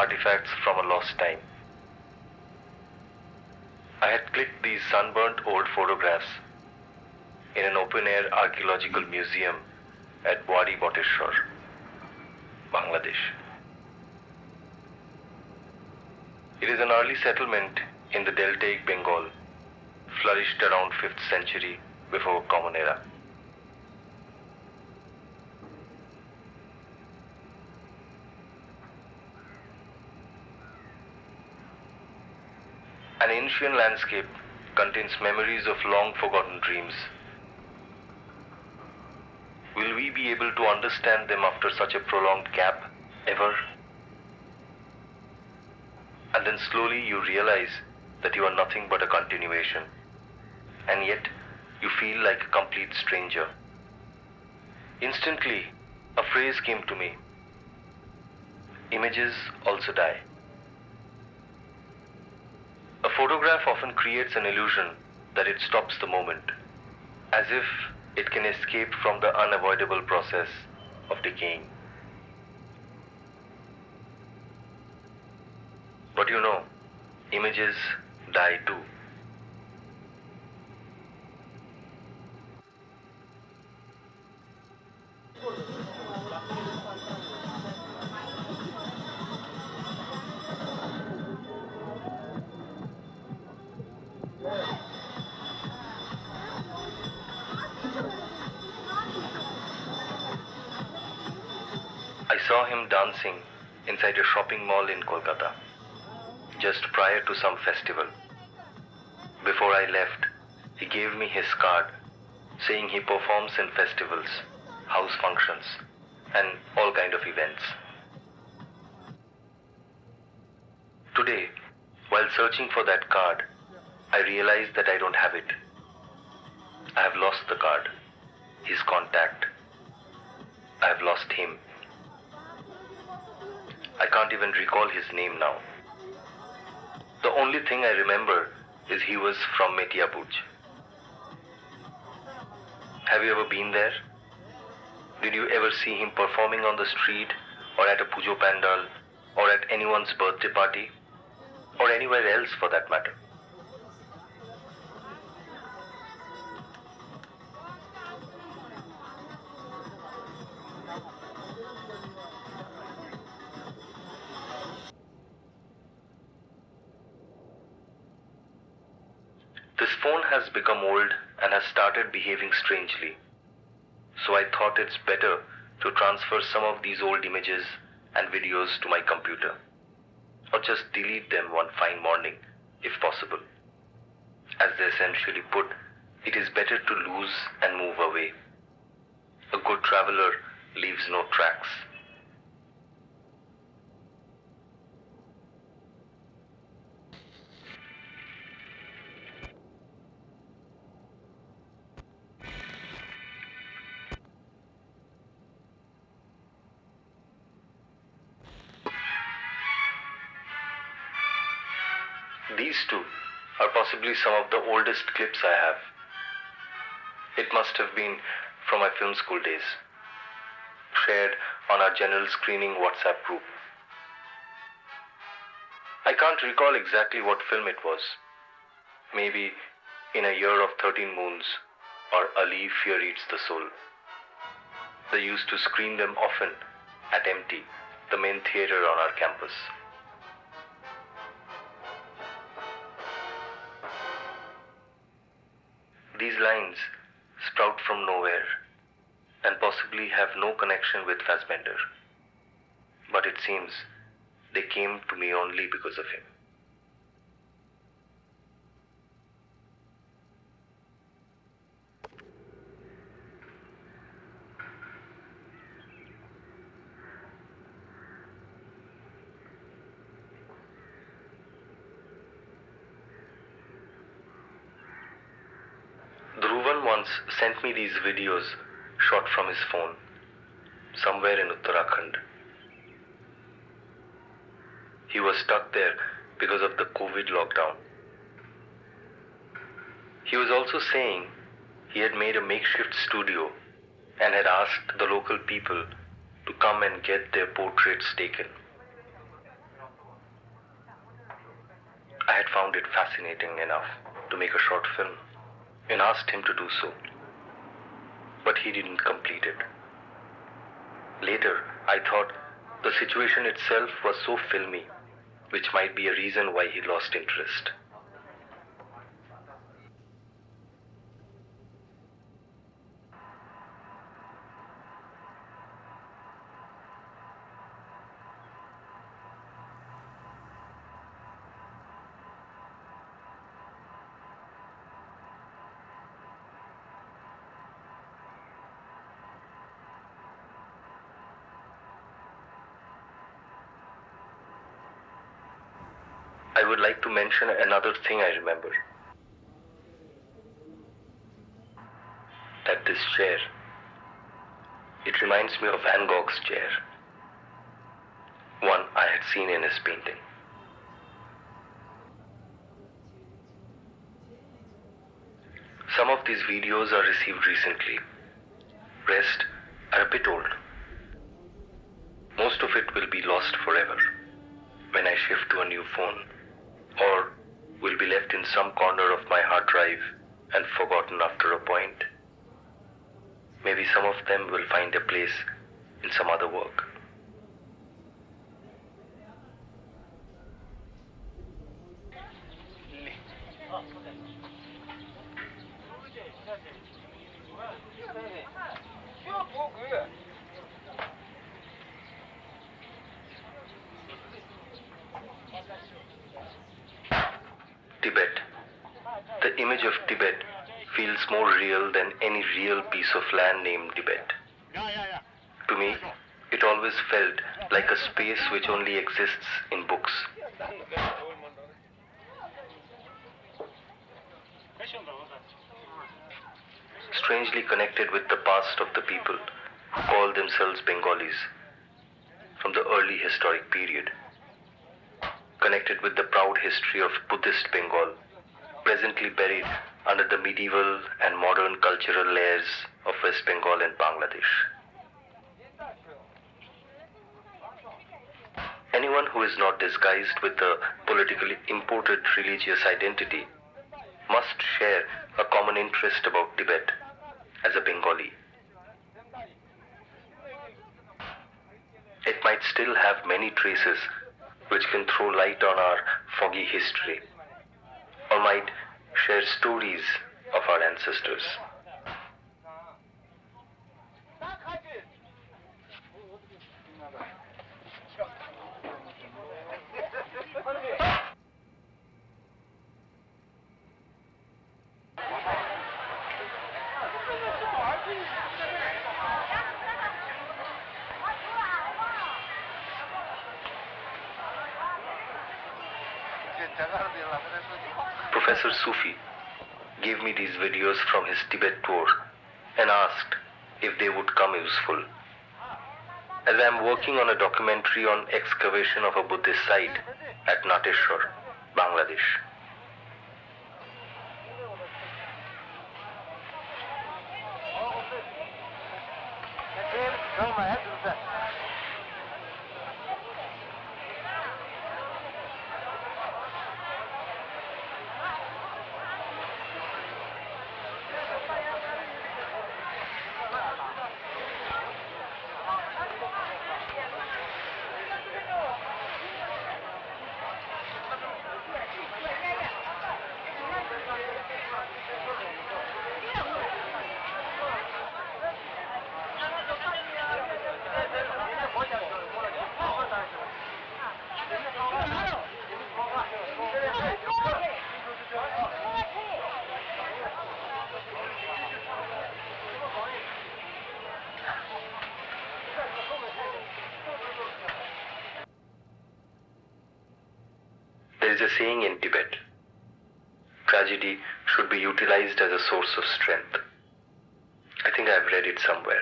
artifacts from a lost time. I had clicked these sunburnt old photographs in an open-air archaeological museum at Wadi Boteshwar, Bangladesh. It is an early settlement in the deltaic Bengal, flourished around 5th century before Common Era. An ancient landscape contains memories of long-forgotten dreams. Will we be able to understand them after such a prolonged gap, ever? And then slowly you realize that you are nothing but a continuation, and yet you feel like a complete stranger. Instantly, a phrase came to me: images also die. A photograph often creates an illusion that it stops the moment, as if it can escape from the unavoidable process of decaying. But you know, images die too. I saw him dancing inside a shopping mall in Kolkata, just prior to some festival. Before I left, he gave me his card, saying he performs in festivals, house functions, and all kind of events. Today, while searching for that card, I realized that I don't have it. I have lost the card, his contact. I have lost him. I can't even recall his name now. The only thing I remember is he was from Metiabuj. Have you ever been there? Did you ever see him performing on the street, or at a pujo pandal, or at anyone's birthday party, or anywhere else for that matter? This phone has become old and has started behaving strangely. So I thought it's better to transfer some of these old images and videos to my computer, or just delete them one fine morning, if possible. As they essentially put, it is better to lose and move away. A good traveler leaves no tracks. These two are possibly some of the oldest clips I have. It must have been from my film school days, shared on our general screening WhatsApp group. I can't recall exactly what film it was. Maybe In a Year of 13 Moons or Ali, Fear Eats the Soul. They used to screen them often at MT, the main theater on our campus. These lines sprout from nowhere and possibly have no connection with Fassbender. But it seems they came to me only because of him. Dhruvan once sent me these videos shot from his phone, somewhere in Uttarakhand. He was stuck there because of the COVID lockdown. He was also saying he had made a makeshift studio and had asked the local people to come and get their portraits taken. I had found it fascinating enough to make a short film and asked him to do so, but he didn't complete it. Later, I thought the situation itself was so filmy, which might be a reason why he lost interest. I would like to mention another thing I remember. That this chair, it reminds me of Van Gogh's chair, one I had seen in his painting. Some of these videos are received recently. Rest are a bit old. Most of it will be lost forever when I shift to a new phone, or will be left in some corner of my hard drive and forgotten after a point. Maybe some of them will find a place in some other work. Tibet. The image of Tibet feels more real than any real piece of land named Tibet. To me, it always felt like a space which only exists in books. Strangely connected with the past of the people who call themselves Bengalis from the early historic period. Connected with the proud history of Buddhist Bengal, presently buried under the medieval and modern cultural layers of West Bengal and Bangladesh. Anyone who is not disguised with the politically imported religious identity must share a common interest about Tibet as a Bengali. It might still have many traces which can throw light on our foggy history, or might share stories of our ancestors. Professor Sufi gave me these videos from his Tibet tour and asked if they would come useful. As I am working on a documentary on excavation of a Buddhist site at Nateshwar, Bangladesh. There is a saying in Tibet, tragedy should be utilized as a source of strength. I think I've read it somewhere.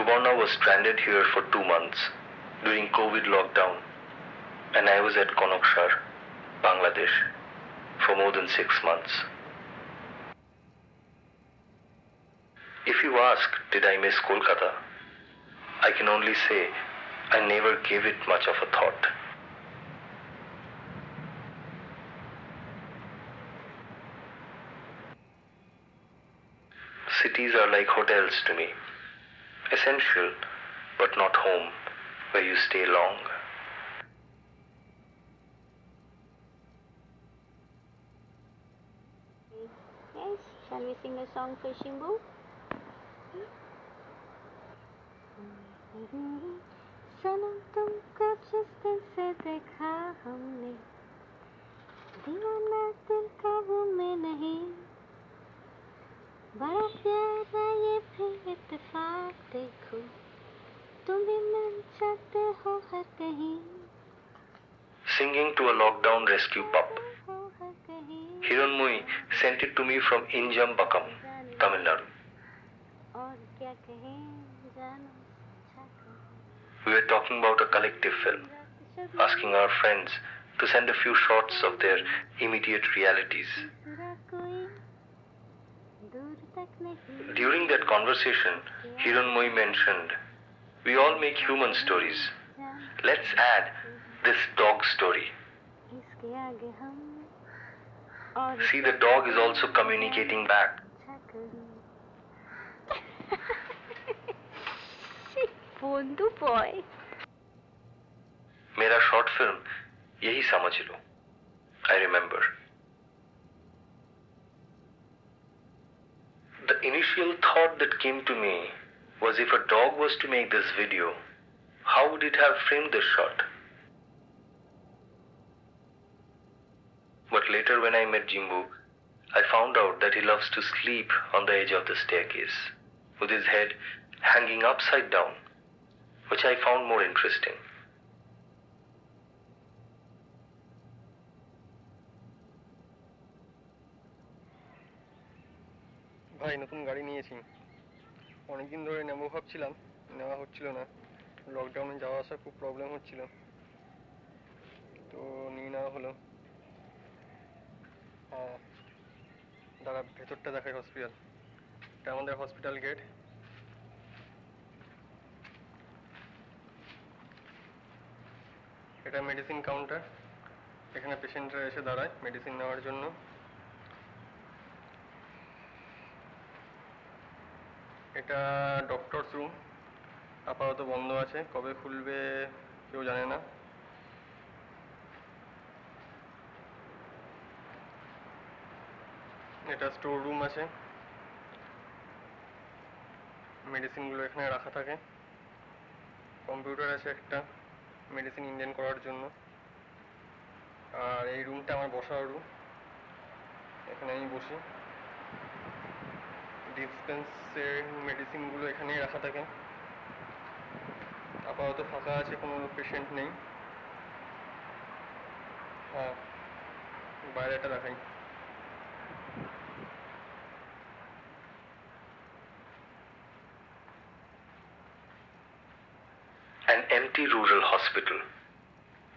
Subarna was stranded here for 2 months during COVID lockdown, and I was at Konakshar, Bangladesh, for more than 6 months. If you ask, did I miss Kolkata? I can only say I never gave it much of a thought. Cities are like hotels to me. Essential, but not home, where you stay long. Yes, shall we sing a song for Shimbu? सनम तुमको जिस दिन से देखा हमने, दीवाना दिल काबू में नहीं, बड़ा प्यारा ये फिर इत्तेफाक देखो, तुम भी मिल जाते हो हर कहीं. Singing to a lockdown rescue pup. Hiranmoi sent it to me from Injambakam, Tamil Nadu. और क्या कहें जानो. We were talking about a collective film, asking our friends to send a few shots of their immediate realities. During that conversation, Hiranmoi mentioned, we all make human stories. Let's add this dog story. See, the dog is also communicating back. Bondu boy. मेरा short film यही समझ लो. I remember. The initial thought that came to me was, if a dog was to make this video, how would it have framed this shot? But later when I met Jimbu, I found out that he loves to sleep on the edge of the staircase, with his head hanging upside down, which I found more interesting. ভাই নতুন গাড়ি নিয়েছি, অনেকদিন ধরে নেব ভাবছিলাম, নেওয়া হচ্ছিল না, লকডাউনে যাওয়া আসা খুব প্রবলেম হচ্ছিল, তো নিয়ে নেওয়া হলো। হ্যাঁ দাঁড়া, ভেতরটা দেখাই হসপিটাল, এটা আমাদের হসপিটাল গেট। এটা মেডিসিন কাউন্টার, এখানে পেশেন্টরা এসে দাঁড়ায় মেডিসিন নেওয়ার জন্য। এটা ডক্টরস রুম, আপাতত বন্ধ আছে, কবে খুলবে কেউ জানে না। এটা স্টোর রুম আছে, মেডিসিনগুলো এখানে রাখা থাকে। কম্পিউটার আছে একটা মেডিসিন ইনডেন্ট করার জন্য। আর এই রুমটা আমার বসার রুম, এখানে আমি বসি। ডিসপেন্সের মেডিসিনগুলো এখানেই রাখা থাকে। আপাতত ফাঁকা আছে, কোনো পেশেন্ট নেই। হ্যাঁ বাইরেটা দেখাই। An empty rural hospital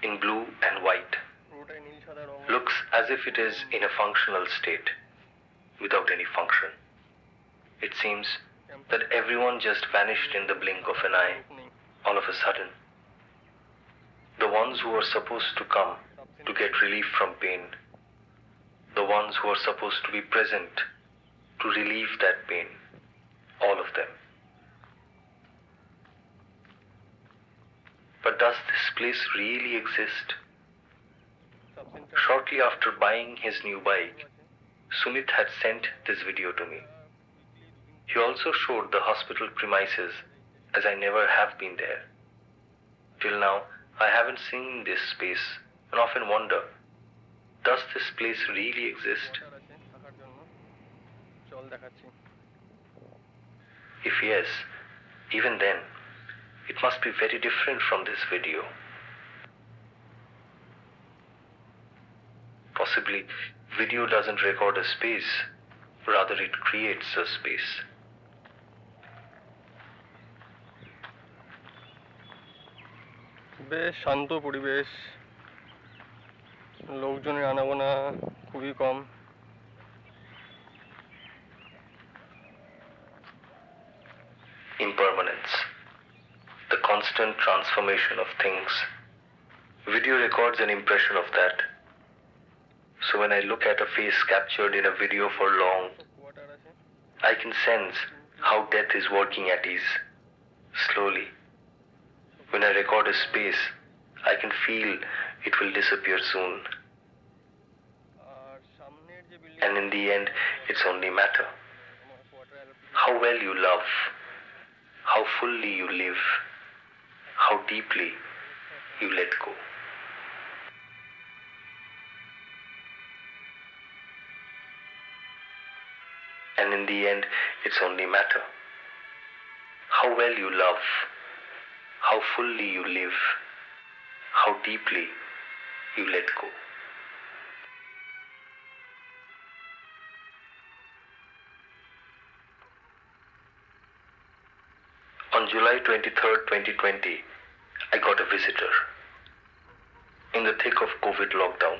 in blue and white looks as if it is in a functional state without any function. It seems that everyone just vanished in the blink of an eye all of a sudden. The ones who are supposed to come to get relief from pain, the ones who are supposed to be present to relieve that pain, all of them. But does this place really exist? Shortly after buying his new bike, Sumit had sent this video to me. He also showed the hospital premises, as I never have been there. Till now, I haven't seen this space and often wonder, does this place really exist? If yes, even then, it must be very different from this video. Possibly, video doesn't record a space, rather it creates a space. বেশ শান্ত পরিবেশ, লোকজনের আনাগোনা খুবই কম। Impermanence, the constant transformation of things. Video records an impression of that. So when I look at a face captured in a video for long, I can sense how death is working at ease, slowly. When I record a space, I can feel it will disappear soon. And in the end, it's only matter. How well you love, how fully you live, how deeply you let go. And in the end, it's only matter. How well you love, how fully you live, how deeply you let go. On July 23rd, 2020, I got a visitor. In the thick of COVID lockdown.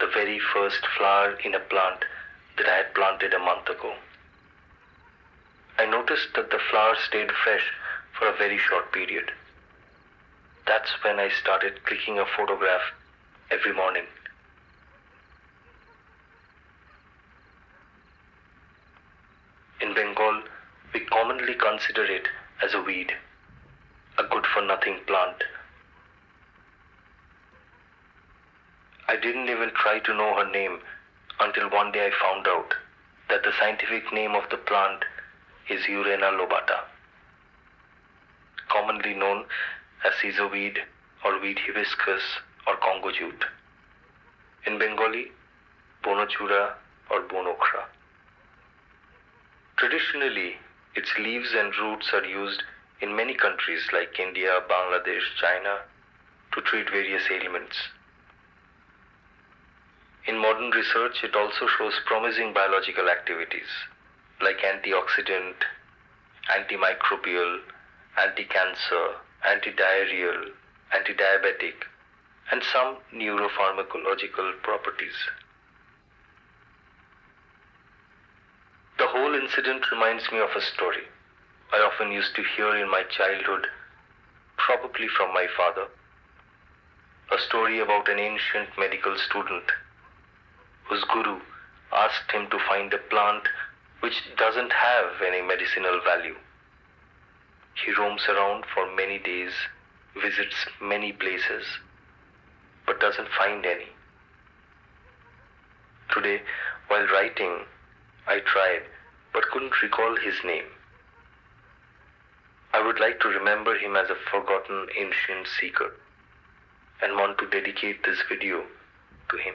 The very first flower in a plant that I had planted a month ago. I noticed that the flower stayed fresh for a very short period. That's when I started clicking a photograph every morning. In Bengal, we commonly consider it as a weed, a good-for-nothing plant. I didn't even try to know her name until one day I found out that the scientific name of the plant is Urena lobata, commonly known as schizoweed or weed hibiscus or Congo jute. In Bengali, bonochura or bonokra. Traditionally, its leaves and roots are used in many countries like India, Bangladesh, China to treat various ailments. In modern research, it also shows promising biological activities like antioxidant, antimicrobial, anti-cancer, anti-diarrheal, anti-diabetic, and some neuropharmacological properties. The whole incident reminds me of a story I often used to hear in my childhood, probably from my father. A story about an ancient medical student whose guru asked him to find a plant which doesn't have any medicinal value. He roams around for many days, visits many places, but doesn't find any. Today, while writing, I tried, but couldn't recall his name. I would like to remember him as a forgotten ancient seeker and want to dedicate this video to him.